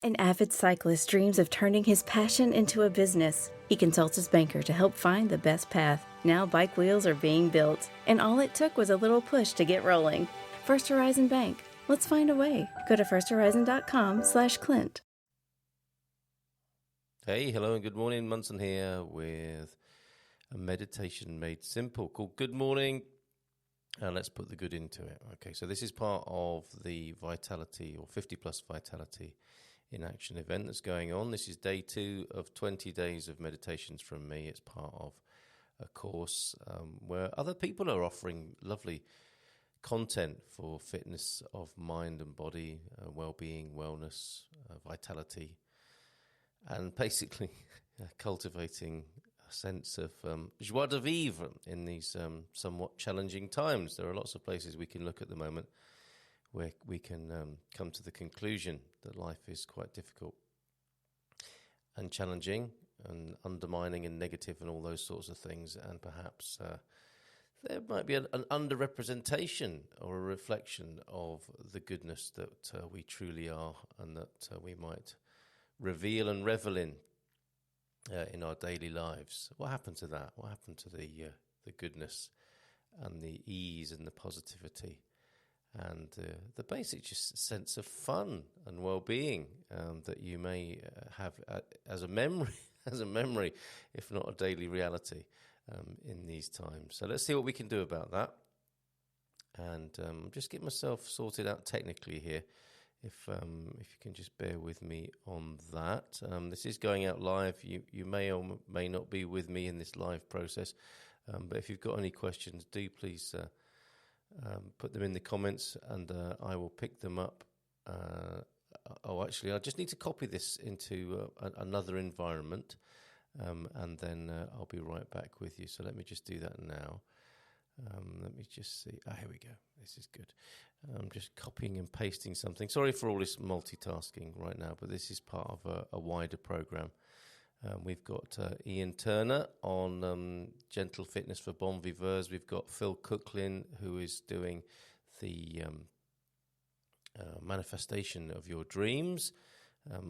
An avid cyclist dreams of turning his passion into a business. He consults his banker to help find the best path. Now bike wheels are being built, and all it took was a little push to get rolling. First Horizon Bank. Let's find a way. Go to firsthorizon.com/Clint. Hey, hello and good morning. Munson here with a meditation made simple called Good Morning. And let's put the good into it. Okay, so this is part of the Vitality or 50 Plus Vitality in Action event that's going on. This is day 2 of 20 days of meditations from me. It's part of a course where other people are offering lovely content for fitness of mind and body, well-being, wellness, vitality, and basically cultivating a sense of joie de vivre in these somewhat challenging times. There are lots of places we can look at the moment where we can come to the conclusion that life is quite difficult and challenging and undermining and negative and all those sorts of things, and perhaps there might be an underrepresentation or a reflection of the goodness that we truly are and that we might reveal and revel in our daily lives. What happened to that? What happened to the goodness and the ease and the positivity and the basic just sense of fun and well-being that you may have as a memory, if not a daily reality in these times. So let's see what we can do about that. And just get myself sorted out technically here. If you can just bear with me on that. This is going out live. You may or may not be with me in this live process. But if you've got any questions, do please put them in the comments and I will pick them up. Actually, I just need to copy this into another environment and then I'll be right back with you. So let me just do that now. Let me just see. Here we go. This is good. I'm just copying and pasting something. Sorry for all this multitasking right now, but this is part of a wider program. We've got Ian Turner on Gentle Fitness for Bon Viveurs. We've got Phil Cooklin, who is doing the manifestation of your dreams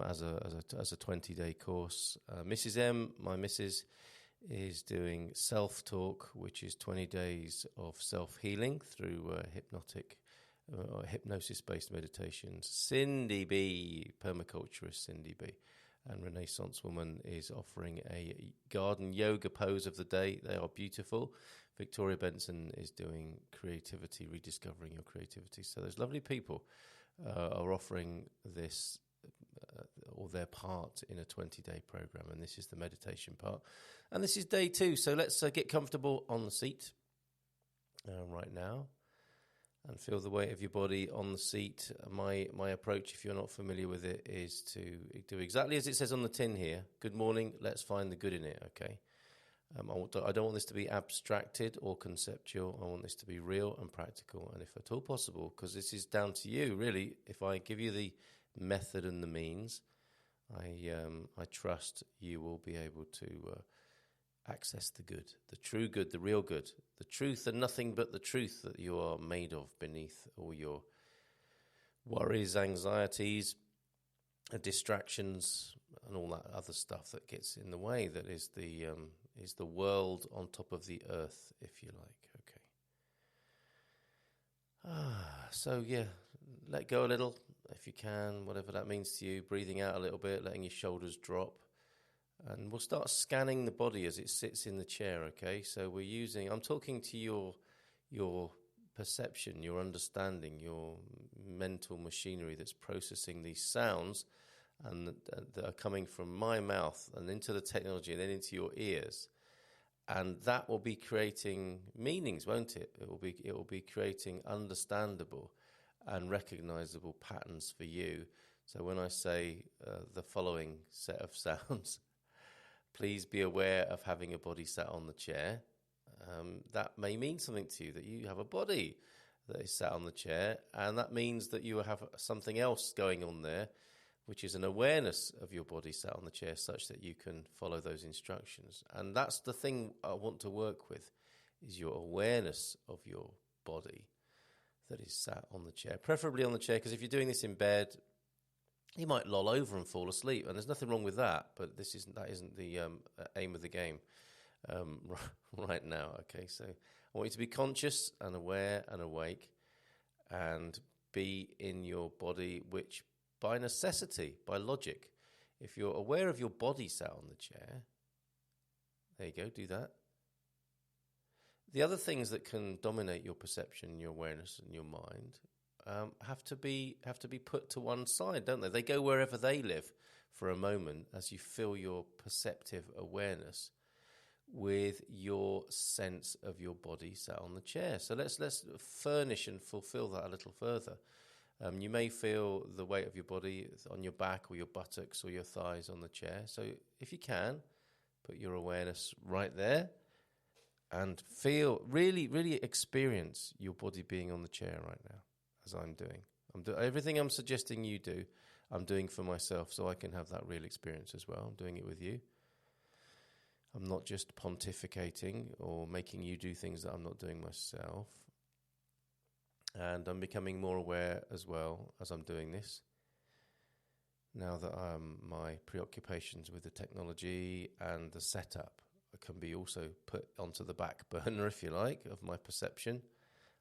as a 20-day course. Mrs. M, my missus, is doing self-talk, which is 20 days of self-healing through hypnosis-based meditations. Cindy B, permaculturist Cindy B, and Renaissance Woman is offering a garden yoga pose of the day. They are beautiful. Victoria Benson is doing creativity, rediscovering your creativity. So those lovely people are offering this or their part in a 20-day program, and this is the meditation part. And this is day 2, so let's get comfortable on the seat right now and feel the weight of your body on the seat. My approach, if you're not familiar with it, is to do exactly as it says on the tin here. Good morning, let's find the good in it, okay? I don't want this to be abstracted or conceptual. I want this to be real and practical, and if at all possible, because this is down to you, really. If I give you the method and the means, I trust you will be able to access the good, the true good, the real good, the truth and nothing but the truth that you are made of beneath all your worries, anxieties, distractions, and all that other stuff that gets in the way. That is the world on top of the earth, if you like. Okay. So yeah, let go a little if you can, whatever that means to you. Breathing out a little bit, letting your shoulders drop. And we'll start scanning the body as it sits in the chair, okay? So I'm talking to your perception, your understanding, your mental machinery that's processing these sounds and that are coming from my mouth and into the technology and then into your ears. And that will be creating meanings, won't it? It will be creating understandable and recognizable patterns for you. So when I say the following set of sounds, please be aware of having a body sat on the chair. That may mean something to you, that you have a body that is sat on the chair, and that means that you have something else going on there, which is an awareness of your body sat on the chair such that you can follow those instructions. And that's the thing I want to work with, is your awareness of your body that is sat on the chair, preferably on the chair, because if you're doing this in bed, You might loll over and fall asleep, and there's nothing wrong with that. But that isn't the aim of the game right now. Okay, so I want you to be conscious and aware and awake, and be in your body, which by necessity, by logic, if you're aware of your body sat on the chair, there you go, do that. The other things that can dominate your perception, your awareness, and your mind have to be put to one side, don't they? They go wherever they live for a moment as you fill your perceptive awareness with your sense of your body sat on the chair. So let's furnish and fulfill that a little further. You may feel the weight of your body on your back or your buttocks or your thighs on the chair. So if you can, put your awareness right there and feel, really experience your body being on the chair right now, as I'm doing. Everything I'm suggesting you do, I'm doing for myself so I can have that real experience as well. I'm doing it with you. I'm not just pontificating or making you do things that I'm not doing myself. And I'm becoming more aware as well as I'm doing this. Now that my preoccupations with the technology and the setup can be also put onto the back burner, if you like, of my perception,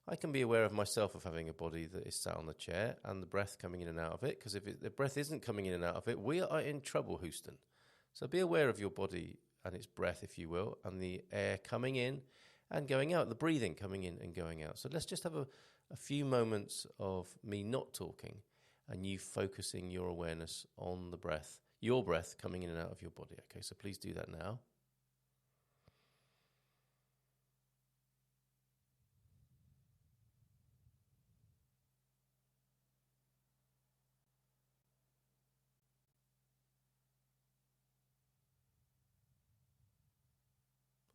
I can be aware of myself of having a body that is sat on the chair and the breath coming in and out of it, because if the breath isn't coming in and out of it, we are in trouble, Houston. So be aware of your body and its breath, if you will, and the air coming in and going out, the breathing coming in and going out. So let's just have a few moments of me not talking and you focusing your awareness on the breath, your breath coming in and out of your body. Okay, so please do that now.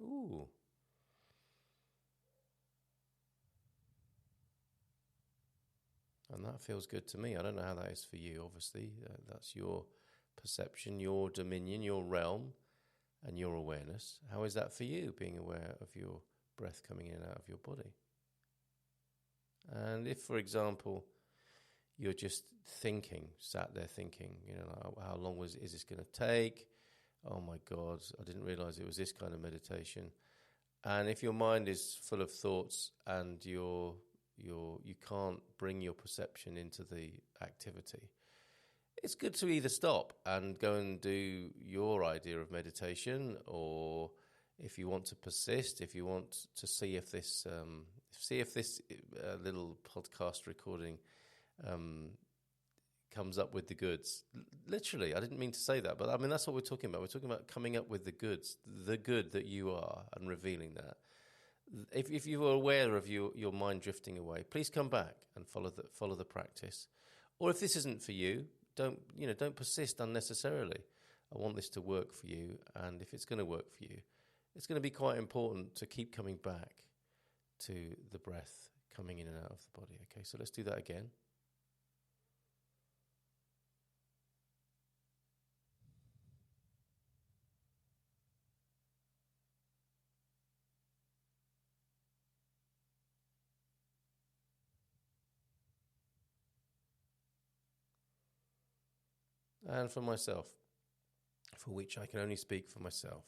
Ooh. And that feels good to me. I don't know how that is for you, obviously. That's your perception, your dominion, your realm, and your awareness. How is that for you, being aware of your breath coming in and out of your body? And if, for example, you're just thinking, sat there thinking, how long is this going to take? Oh my God, I didn't realize it was this kind of meditation. And if your mind is full of thoughts and you can't bring your perception into the activity, it's good to either stop and go and do your idea of meditation, or if you want to persist, if you want to see if this little podcast recording comes up with the goods. Literally, I didn't mean to say that, but I mean, that's what we're talking about. We're talking about coming up with the goods, the good that you are, and revealing that. If you are aware of your mind drifting away, please come back and follow the practice. Or if this isn't for you, don't persist unnecessarily. I want this to work for you, and if it's going to work for you, it's going to be quite important to keep coming back to the breath coming in and out of the body. Okay, so let's do that again. And for myself, for which I can only speak for myself,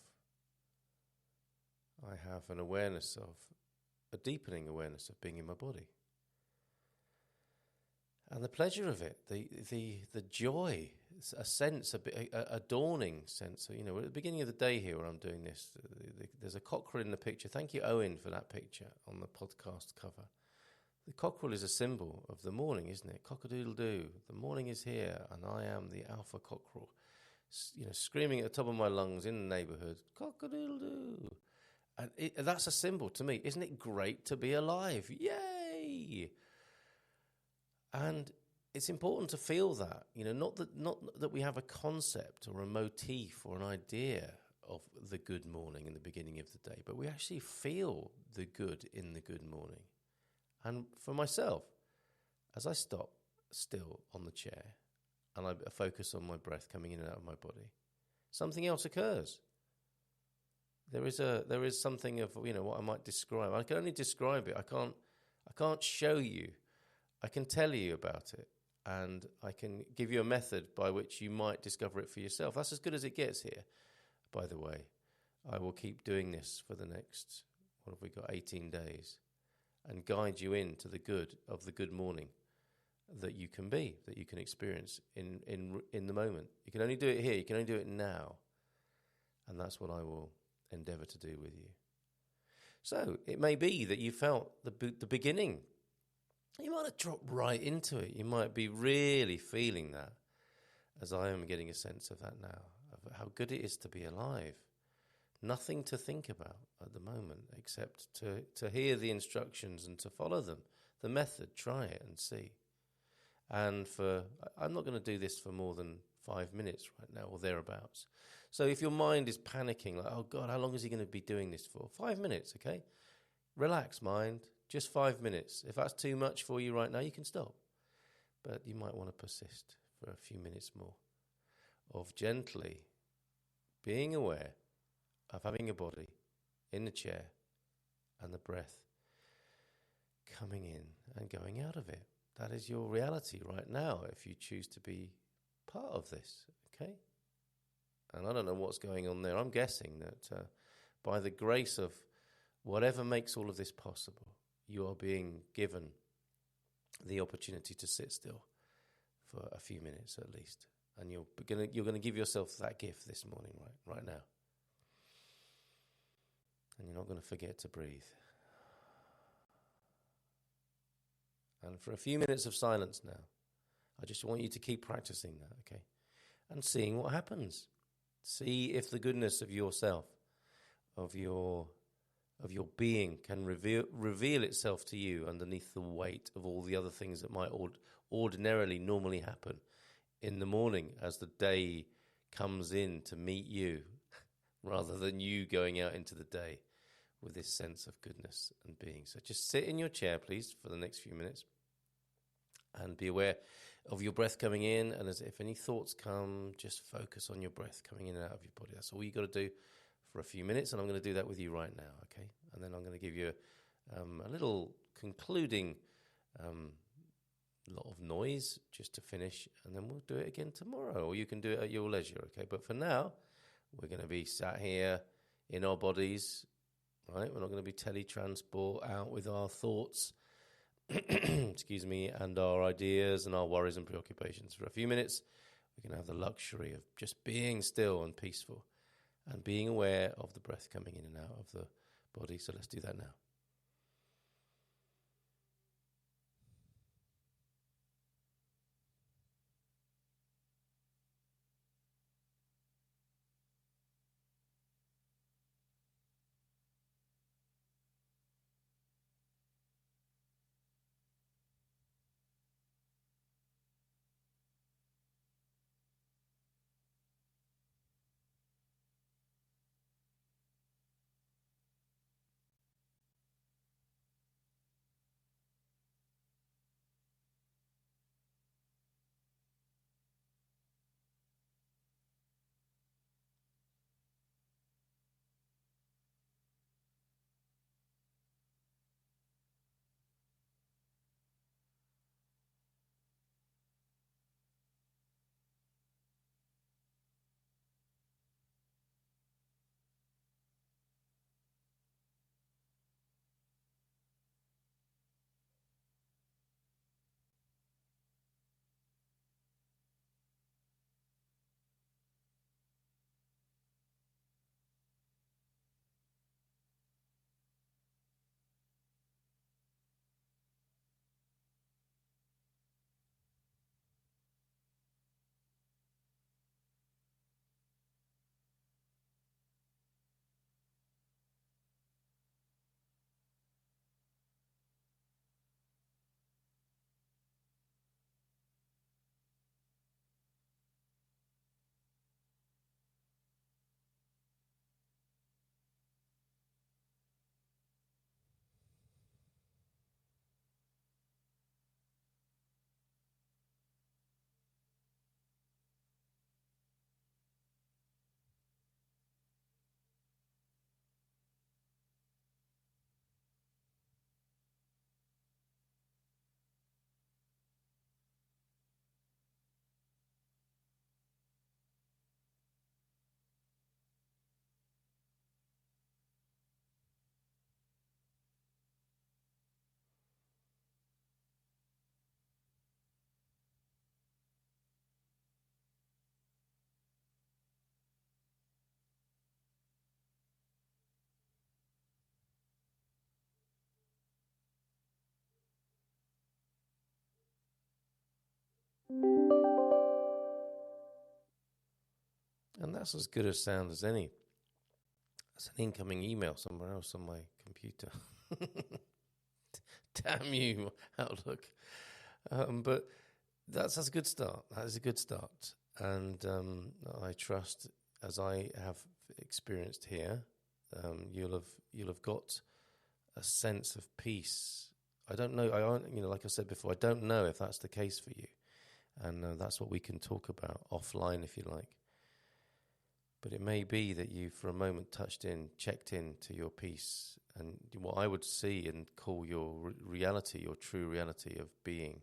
I have a deepening awareness of being in my body. And the pleasure of it, the joy, a sense, a dawning sense. We're at the beginning of the day here where I'm doing this. There's a cockerel in the picture. Thank you, Owen, for that picture on the podcast cover. The cockerel is a symbol of the morning, isn't it? Cock-a-doodle-doo. The morning is here, and I am the alpha cockerel. Screaming at the top of my lungs in the neighbourhood, cock-a-doodle-doo. And that's a symbol to me. Isn't it great to be alive? Yay! And it's important to feel that, not that we have a concept or a motif or an idea of the good morning in the beginning of the day, but we actually feel the good in the good morning. And for myself, as I stop still on the chair and I focus on my breath coming in and out of my body, something else occurs. There is something of what I might describe. I can only describe it. I can't show you. I can tell you about it. And I can give you a method by which you might discover it for yourself. That's as good as it gets here, by the way. I will keep doing this for the next, what have we got, 18 days, and guide you into the good of the good morning that you can be, that you can experience in the moment. You can only do it here. You can only do it now. And that's what I will endeavor to do with you. So it may be that you felt the beginning. You might have dropped right into it. You might be really feeling that, as I am getting a sense of that now, of how good it is to be alive. Nothing to think about at the moment except to hear the instructions and to follow them. The method, try it and see. And I'm not going to do this for more than 5 minutes right now or thereabouts. So if your mind is panicking, like, oh God, how long is he going to be doing this for? 5 minutes, okay? Relax, mind. Just 5 minutes. If that's too much for you right now, you can stop. But you might want to persist for a few minutes more of gently being aware of having a body in the chair and the breath coming in and going out of it. That is your reality right now if you choose to be part of this, okay? And I don't know what's going on there. I'm guessing that by the grace of whatever makes all of this possible, you are being given the opportunity to sit still for a few minutes at least. And you're going to give yourself that gift this morning, right now. And you're not going to forget to breathe. And for a few minutes of silence now, I just want you to keep practicing that, okay? And seeing what happens. See if the goodness of yourself, of your being can reveal itself to you underneath the weight of all the other things that might normally happen in the morning as the day comes in to meet you, rather than you going out into the day with this sense of goodness and being. So just sit in your chair, please, for the next few minutes and be aware of your breath coming in. And as if any thoughts come, just focus on your breath coming in and out of your body. That's all you got to do for a few minutes, and I'm going to do that with you right now, okay? And then I'm going to give you a little concluding lot of noise just to finish, and then we'll do it again tomorrow, or you can do it at your leisure, okay? But for now, we're going to be sat here in our bodies, right? We're not going to be teletransport out with our thoughts, excuse me, and our ideas and our worries and preoccupations. For a few minutes, we're going to have the luxury of just being still and peaceful and being aware of the breath coming in and out of the body. So let's do that now. And that's as good a sound as any. That's an incoming email somewhere else on my computer. Damn you, Outlook. But that's a good start. That is a good start. And I trust, as I have experienced here, you'll have got a sense of peace. I don't know. Like I said before, I don't know if that's the case for you, and that's what we can talk about offline, if you like. But it may be that you, for a moment, checked in to your peace, and what I would see and call your reality, your true reality of being,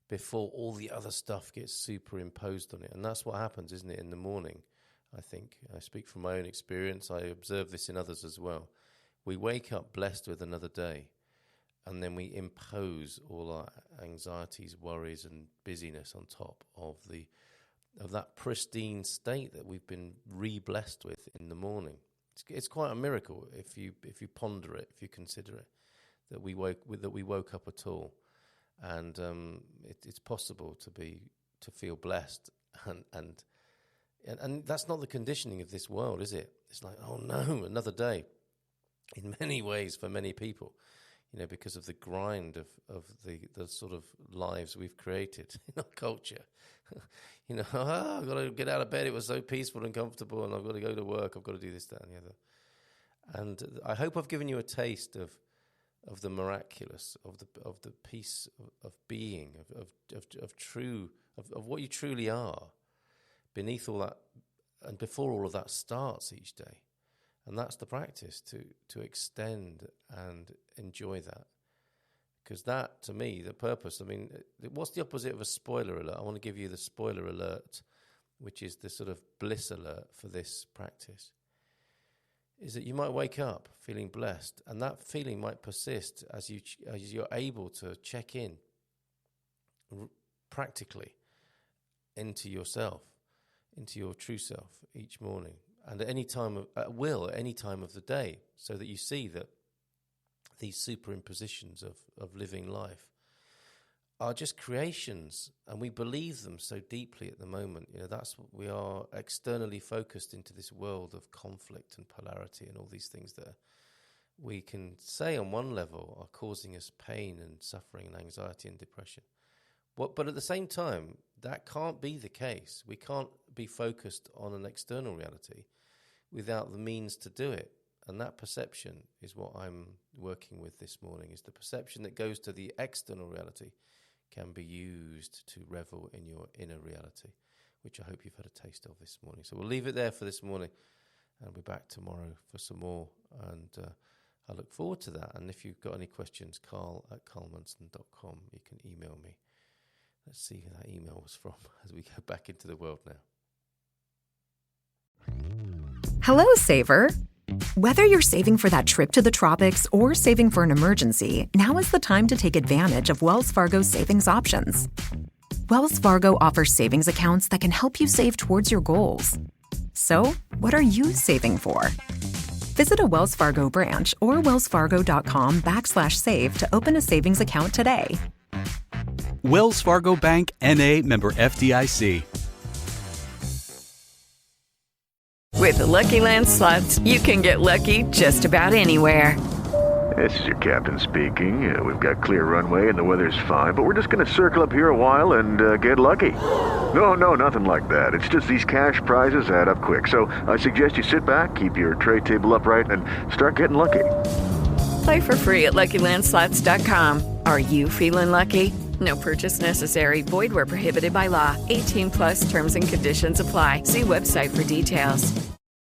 before all the other stuff gets superimposed on it. And that's what happens, isn't it, in the morning, I think. I speak from my own experience. I observe this in others as well. We wake up blessed with another day, and then we impose all our anxieties, worries, and busyness on top of that pristine state that we've been re-blessed with in the morning. It's quite a miracle if you ponder it, if you consider it, that we woke up at all. And it's possible to feel blessed, and that's not the conditioning of this world, is it? It's like, oh no, another day. In many ways, for many people, because of the grind of the sort of lives we've created in our culture. I've got to get out of bed. It was so peaceful and comfortable, and I've got to go to work. I've got to do this, that, and the other. And I hope I've given you a taste of the miraculous, of the peace of being, of what you truly are, beneath all that, and before all of that starts each day. And that's the practice, to extend and enjoy that. Because that, to me, the purpose, what's the opposite of a spoiler alert? I want to give you the spoiler alert, which is the sort of bliss alert for this practice. Is that you might wake up feeling blessed, and that feeling might persist as you're able to check in practically into yourself, into your true self each morning, and at any time at any time of the day, so that you see that these superimpositions of living life are just creations, and we believe them so deeply at the moment. That's what we are, externally focused into this world of conflict and polarity and all these things that we can say on one level are causing us pain and suffering and anxiety and depression. But at the same time, that can't be the case. We can't be focused on an external reality without the means to do it. And that perception is what I'm working with this morning, is the perception that goes to the external reality can be used to revel in your inner reality, which I hope you've had a taste of this morning. So we'll leave it there for this morning, and we'll be back tomorrow for some more. And I look forward to that. And if you've got any questions, carl@carlmunson.com, you can email me. Let's see who that email was from as we go back into the world now. Hello, Saver. Whether you're saving for that trip to the tropics or saving for an emergency, now is the time to take advantage of Wells Fargo's savings options. Wells Fargo offers savings accounts that can help you save towards your goals. So, what are you saving for? Visit a Wells Fargo branch or wellsfargo.com/save to open a savings account today. Wells Fargo Bank, N.A., member FDIC. With the Lucky Land Slots, you can get lucky just about anywhere. This is your captain speaking. We've got clear runway and the weather's fine, but we're just going to circle up here a while and get lucky. No, nothing like that. It's just these cash prizes add up quick. So I suggest you sit back, keep your tray table upright, and start getting lucky. Play for free at LuckyLandSlots.com. Are you feeling lucky? No purchase necessary. Void where prohibited by law. 18+ terms and conditions apply. See website for details.